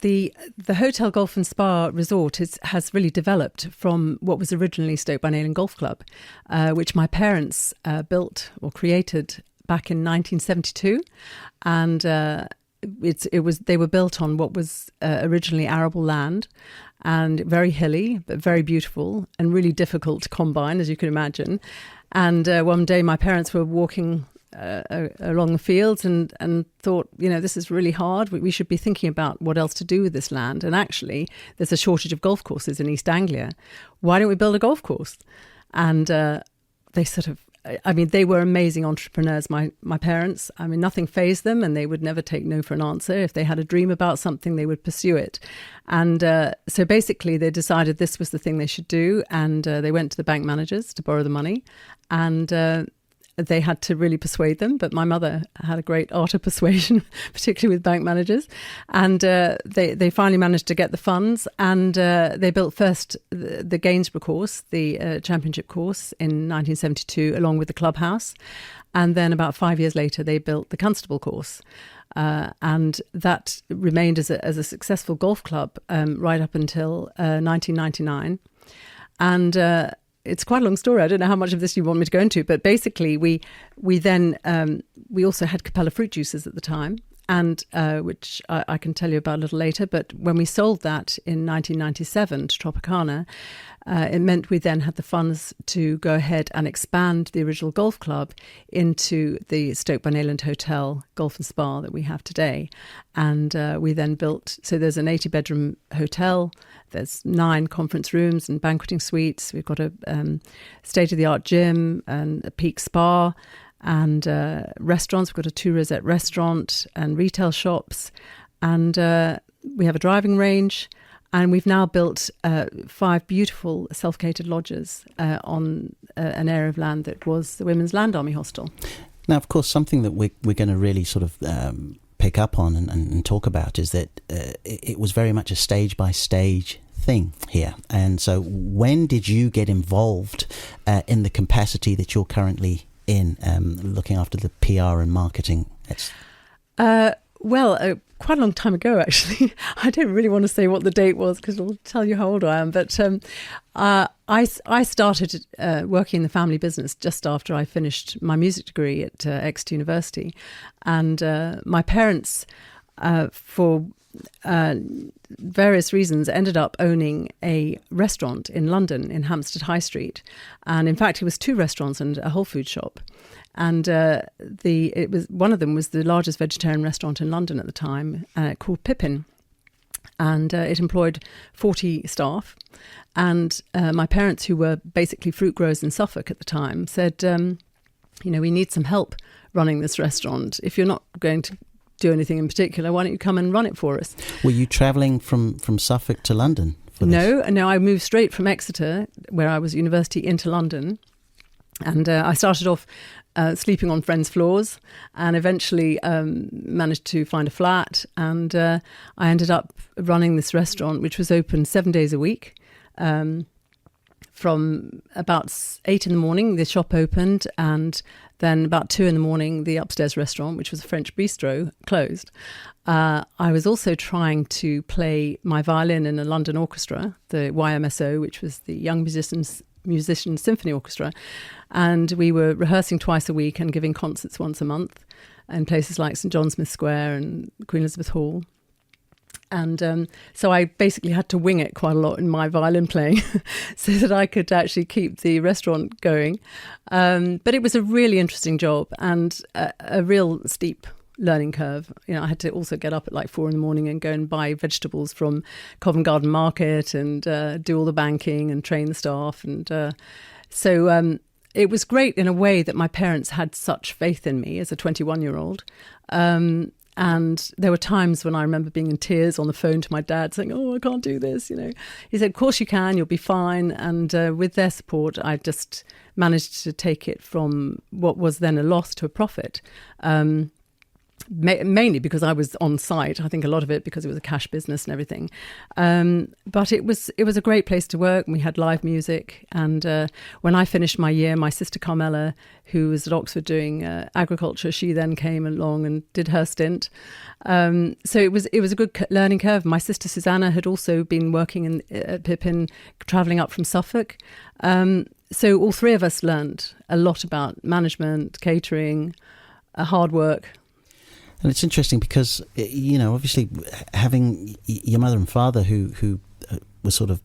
The Hotel Golf and Spa Resort has really developed from what was originally Stoke-by-Nayland Golf Club, which my parents built or created back in 1972, and they were built on what was originally arable land, and very hilly but very beautiful and really difficult to combine, as you can imagine. And one day my parents were walking along the fields and thought, this is really hard. We should be thinking about what else to do with this land. And actually, there's a shortage of golf courses in East Anglia. Why don't we build a golf course? And they were amazing entrepreneurs, my parents. Nothing fazed them, and they would never take no for an answer. If they had a dream about something, they would pursue it. And so basically they decided this was the thing they should do. And they went to the bank managers to borrow the money. And they had to really persuade them, but my mother had a great art of persuasion, particularly with bank managers. And they finally managed to get the funds, and they built first the Gainsborough course, the championship course, in 1972, along with the clubhouse. And then about 5 years later, they built the Constable course. And that remained as a successful golf club right up until 1999. And it's quite a long story. I don't know how much of this you want me to go into, but basically we then also had Capella fruit juices at the time, and which I can tell you about a little later. But when we sold that in 1997 to Tropicana, it meant we then had the funds to go ahead and expand the original golf club into the Stoke-by-Nayland Hotel Golf and Spa that we have today. And we then built, so there's an 80-bedroom hotel. There's 9 conference rooms and banqueting suites. We've got a state-of-the-art gym and a peak spa and restaurants. We've got a 2-rosette restaurant and retail shops. And we have a driving range. And we've now built 5 beautiful self-catered lodges on an area of land that was the Women's Land Army Hostel. Now, of course, something that we're going to really sort of pick up on and talk about is that it was very much a stage-by-stage thing here. And so when did you get involved in the capacity that you're currently in, looking after the PR and marketing? Quite a long time ago, actually. I don't really want to say what the date was because it'll tell you how old I am. But I started working in the family business just after I finished my music degree at Exeter University. And my parents, for various reasons, ended up owning a restaurant in London, in Hampstead High Street. And in fact, it was 2 restaurants and a whole food shop. And one of them was the largest vegetarian restaurant in London at the time, called Pippin. And it employed 40 staff. And my parents, who were basically fruit growers in Suffolk at the time, said, we need some help running this restaurant. If you're not going to do anything in particular, why don't you come and run it for us? Were you travelling from Suffolk to London for this? No, I moved straight from Exeter, where I was at university, into London. And I started off sleeping on friends' floors, and eventually managed to find a flat. And I ended up running this restaurant, which was open 7 days a week. From about 8 in the morning, the shop opened, and then about 2 in the morning, the upstairs restaurant, which was a French bistro, closed. I was also trying to play my violin in a London orchestra, the YMSO, which was the Young Musicians Symphony Orchestra. And we were rehearsing twice a week and giving concerts once a month in places like St John Smith Square and Queen Elizabeth Hall. And so I basically had to wing it quite a lot in my violin playing so that I could actually keep the restaurant going. But it was a really interesting job and a real steep learning curve. I had to also get up at like 4 in the morning and go and buy vegetables from Covent Garden Market and do all the banking and train the staff. And so it was great in a way that my parents had such faith in me as a 21-year-old. And there were times when I remember being in tears on the phone to my dad saying, "Oh, I can't do this." He said, "Of course you can, you'll be fine." And with their support, I just managed to take it from what was then a loss to a profit. mainly because I was on site. I think a lot of it because it was a cash business and everything. But it was a great place to work. We had live music. And when I finished my year, my sister Carmela, who was at Oxford doing agriculture, she then came along and did her stint. So it was a good learning curve. My sister Susanna had also been working at Pippin, travelling up from Suffolk. So all three of us learned a lot about management, catering, hard work. And it's interesting because, obviously having your mother and father who were sort of,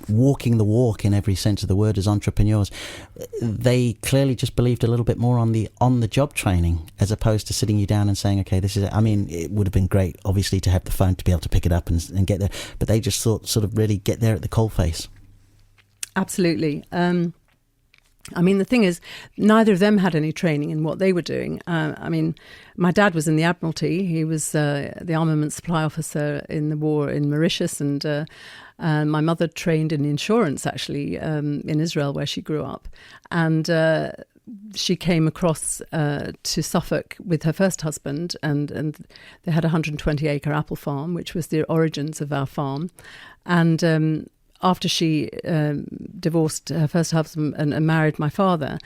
walking the walk in every sense of the word as entrepreneurs, they clearly just believed a little bit more on the job training as opposed to sitting you down and saying, okay, this is it. I mean, it would have been great, obviously, to have the phone to be able to pick it up and get there. But they just thought sort of really get there at the coalface. Absolutely. The thing is, neither of them had any training in what they were doing. My dad was in the Admiralty. He was the armament supply officer in the war in Mauritius, and my mother trained in insurance, actually, in Israel, where she grew up. And she came across to Suffolk with her first husband, and they had a 120-acre apple farm, which was the origins of our farm. And after she divorced her first husband and married my father,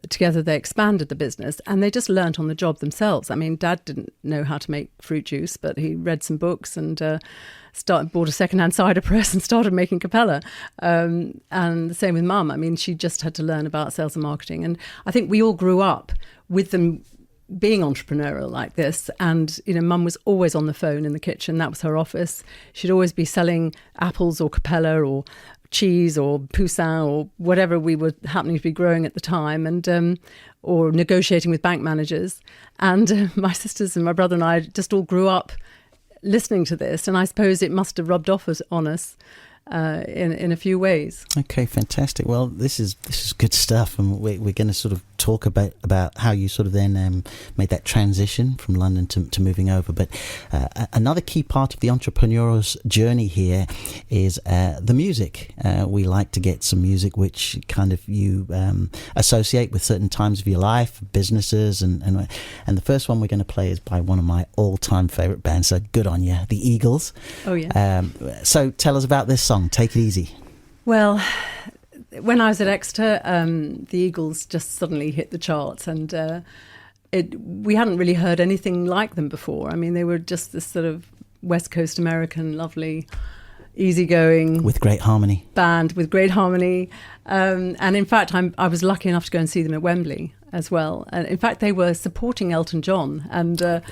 together they expanded the business, and they just learnt on the job themselves. Dad didn't know how to make fruit juice, but he read some books and bought a second-hand cider press and started making Capella. And the same with Mum. She just had to learn about sales and marketing. And I think we all grew up with them being entrepreneurial like this. And, Mum was always on the phone in the kitchen. That was her office. She'd always be selling apples or Capella or cheese or Poussin or whatever we were happening to be growing at the time, and or negotiating with bank managers. And my sisters and my brother and I just all grew up listening to this. And I suppose it must have rubbed off on us in a few ways. Okay, fantastic. Well, this is good stuff, and we're going to sort of talk about how you sort of then made that transition from London to moving over. But another key part of the entrepreneur's journey here is the music. We like to get some music which kind of you associate with certain times of your life, businesses, and the first one we're going to play is by one of my all-time favourite bands. So good on you, the Eagles. Oh yeah. So tell us about this song. Take it easy. Well, when I was at Exeter, the Eagles just suddenly hit the charts, and we hadn't really heard anything like them before. They were just this sort of West Coast American, lovely, easygoing, with great harmony band with great harmony. And in fact, I was lucky enough to go and see them at Wembley as well. And in fact, they were supporting Elton John, and wow.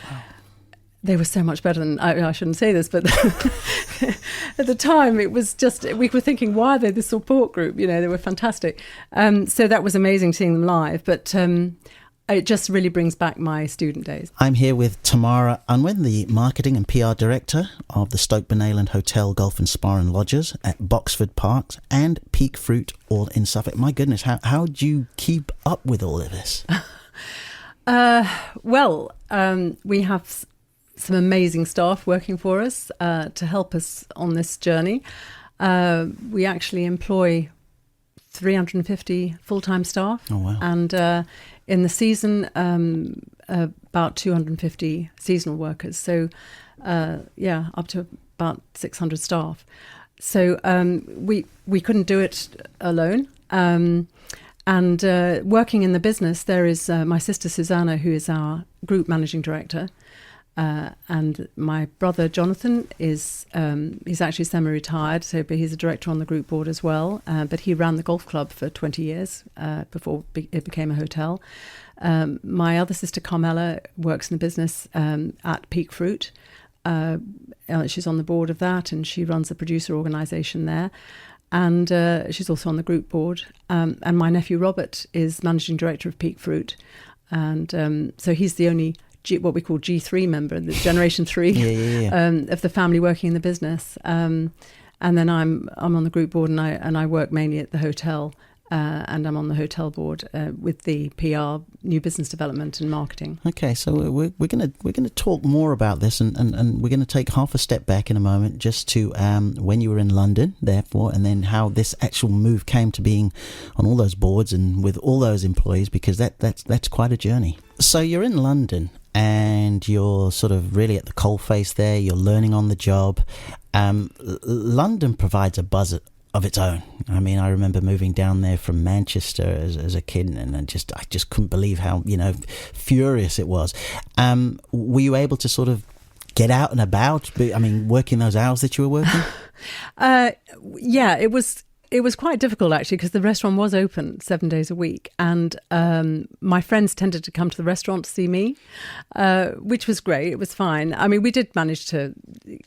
They were so much better than, I shouldn't say this, but at the time it was just, we were thinking, why are they the support group? They were fantastic. So that was amazing seeing them live, but it just really brings back my student days. I'm here with Tamara Unwin, the Marketing and PR Director of the Stoke Benayland Hotel, Golf and Spa and Lodges at Boxford Parks and Peak Fruit, all in Suffolk. My goodness, how do you keep up with all of this? We have some amazing staff working for us to help us on this journey. We actually employ 350 full-time staff. Oh, wow. And in the season, about 250 seasonal workers. So, up to about 600 staff. So we couldn't do it alone. And working in the business, there is my sister Susanna, who is our group managing director. And my brother Jonathan is he's actually semi-retired, but he's a director on the group board as well. But he ran the golf club for 20 years before it became a hotel. My other sister Carmela works in the business at Peak Fruit. She's on the board of that, and she runs a producer organisation there. And she's also on the group board. And my nephew Robert is managing director of Peak Fruit, and so he's the only what we call G3 member, the Generation 3 of the family working in the business. And then I'm on the group board, and I work mainly at the hotel and I'm on the hotel board with the PR, new business development and marketing. Okay, so we're gonna talk more about this, and we're gonna take half a step back in a moment, just to when you were in London, therefore, and then how this actual move came to being on all those boards and with all those employees, because that's quite a journey. So you're in London, and you're sort of really at the coalface there. You're learning on the job. London provides a buzz of its own. I mean, I remember moving down there from Manchester as a kid, and I just couldn't believe how, furious it was. Were you able to sort of get out and about? I mean, working those hours that you were working? Yeah, it was quite difficult, actually, because the restaurant was open 7 days a week, and my friends tended to come to the restaurant to see me, which was great. It was fine. I mean, we did manage to,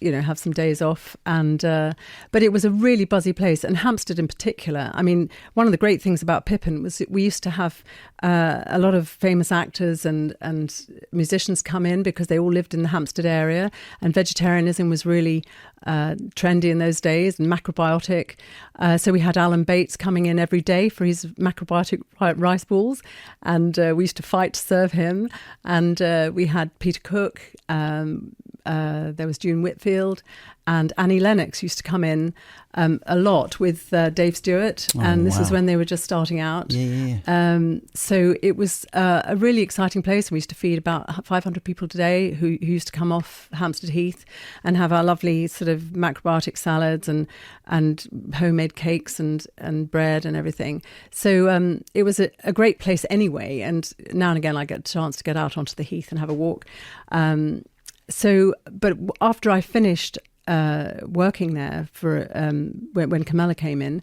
have some days off, and but it was a really buzzy place, and Hampstead in particular. I mean, one of the great things about Pippin was that we used to have a lot of famous actors and musicians come in because they all lived in the Hampstead area, and vegetarianism was really trendy in those days, and macrobiotic. So we had Alan Bates coming in every day for his macrobiotic rice balls, and we used to fight to serve him. And we had Peter Cook, there was June Whitfield, and Annie Lennox used to come in a lot with Dave Stewart, and this was when they were just starting out. So it was a really exciting place. We used to feed about 500 people a day who used to come off Hampstead Heath and have our lovely sort of macrobiotic salads and homemade cakes and bread and everything. So it was a great place anyway, and now and again I get a chance to get out onto the Heath and have a walk. But after I finished working there for when Camilla came in,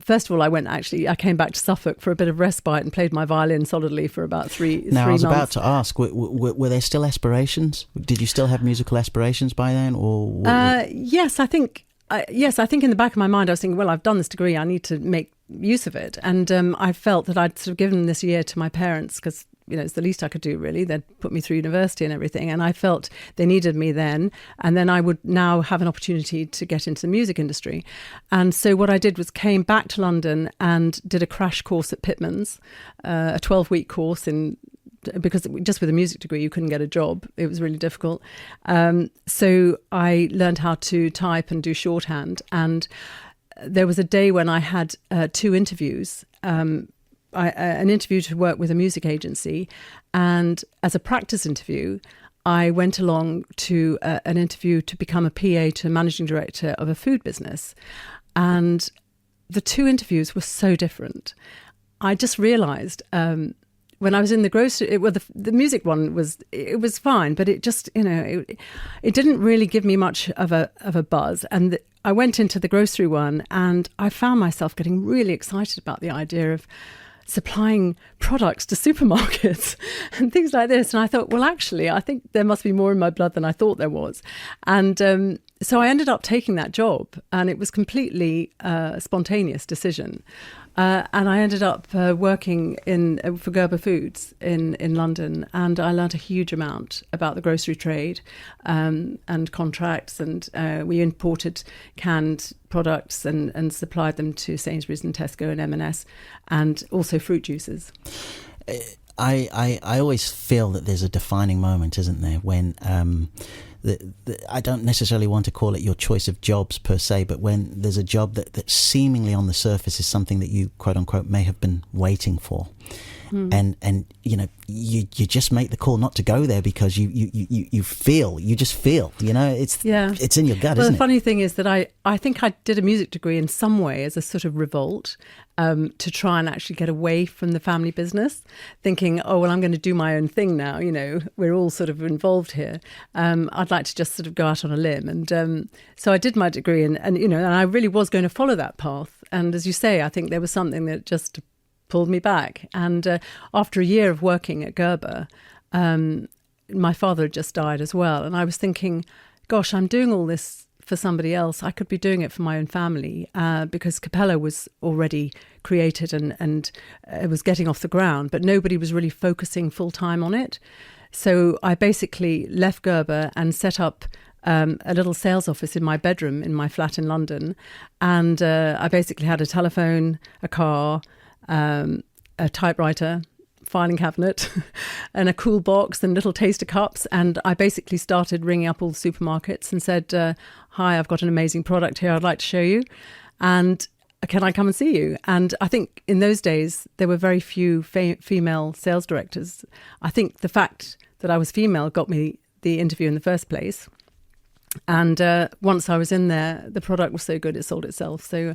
first of all, I came back to Suffolk for a bit of respite and played my violin solidly for about three months. Now, I was about to ask, were there still aspirations? Did you still have musical aspirations by then? Or yes, I think in the back of my mind, I was thinking, well, I've done this degree, I need to make use of it. And I felt that I'd sort of given this year to my parents because, it's the least I could do, really. They'd put me through university and everything. And I felt they needed me then. And then I would now have an opportunity to get into the music industry. And so what I did was came back to London and did a crash course at Pitman's, a 12-week course because just with a music degree, you couldn't get a job. It was really difficult. So I learned how to type and do shorthand. And there was a day when I had 2 interviews, an interview to work with a music agency, and as a practice interview, I went along to an interview to become a PA to a managing director of a food business. And the 2 interviews were so different. I just realised when I was in the grocery, the music one was fine, but it just, it didn't really give me much of a buzz. And I went into the grocery one, and I found myself getting really excited about the idea of supplying products to supermarkets and things like this. And I thought, well, actually, I think there must be more in my blood than I thought there was. And so I ended up taking that job, and it was completely a spontaneous decision. And I ended up working for Gerber Foods in London, and I learned a huge amount about the grocery trade and contracts, and we imported canned products and supplied them to Sainsbury's and Tesco and M&S, and also fruit juices. I always feel that there's a defining moment, isn't there, when I don't necessarily want to call it your choice of jobs per se, but when there's a job that seemingly on the surface is something that you, quote unquote, may have been waiting for. And you just make the call not to go there because you just feel, it's in your gut, well, isn't it? The funny thing is that I think I did a music degree in some way as a sort of revolt to try and actually get away from the family business, thinking, oh, well, I'm going to do my own thing now, we're all sort of involved here. I'd like to just sort of go out on a limb. And so I did my degree and I really was going to follow that path. And as you say, I think there was something that just pulled me back. And after a year of working at Gerber, my father had just died as well. And I was thinking, gosh, I'm doing all this for somebody else. I could be doing it for my own family because Capella was already created and it was getting off the ground, but nobody was really focusing full time on it. So I basically left Gerber and set up a little sales office in my bedroom in my flat in London. And I basically had a telephone, a car, a typewriter, filing cabinet, and a cool box and little taster cups. And I basically started ringing up all the supermarkets and said, hi, I've got an amazing product here I'd like to show you. And can I come and see you? And I think in those days, there were very few female sales directors. I think the fact that I was female got me the interview in the first place. And once I was in there, the product was so good, it sold itself. So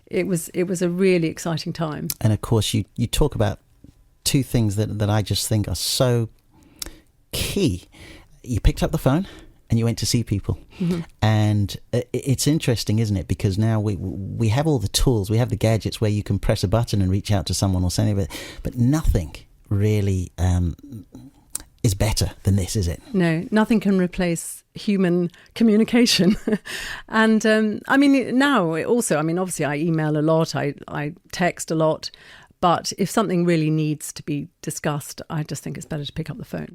it was a really exciting time. And of course, you talk about two things that I just think are so key. You picked up the phone and you went to see people. Mm-hmm. And it's interesting, isn't it? Because now we have all the tools, we have the gadgets where you can press a button and reach out to someone or something, but nothing really is better than this, is it? No, nothing can replace human communication. And I mean, now also, I mean, obviously I email a lot, I text a lot, but if something really needs to be discussed, I just think it's better to pick up the phone.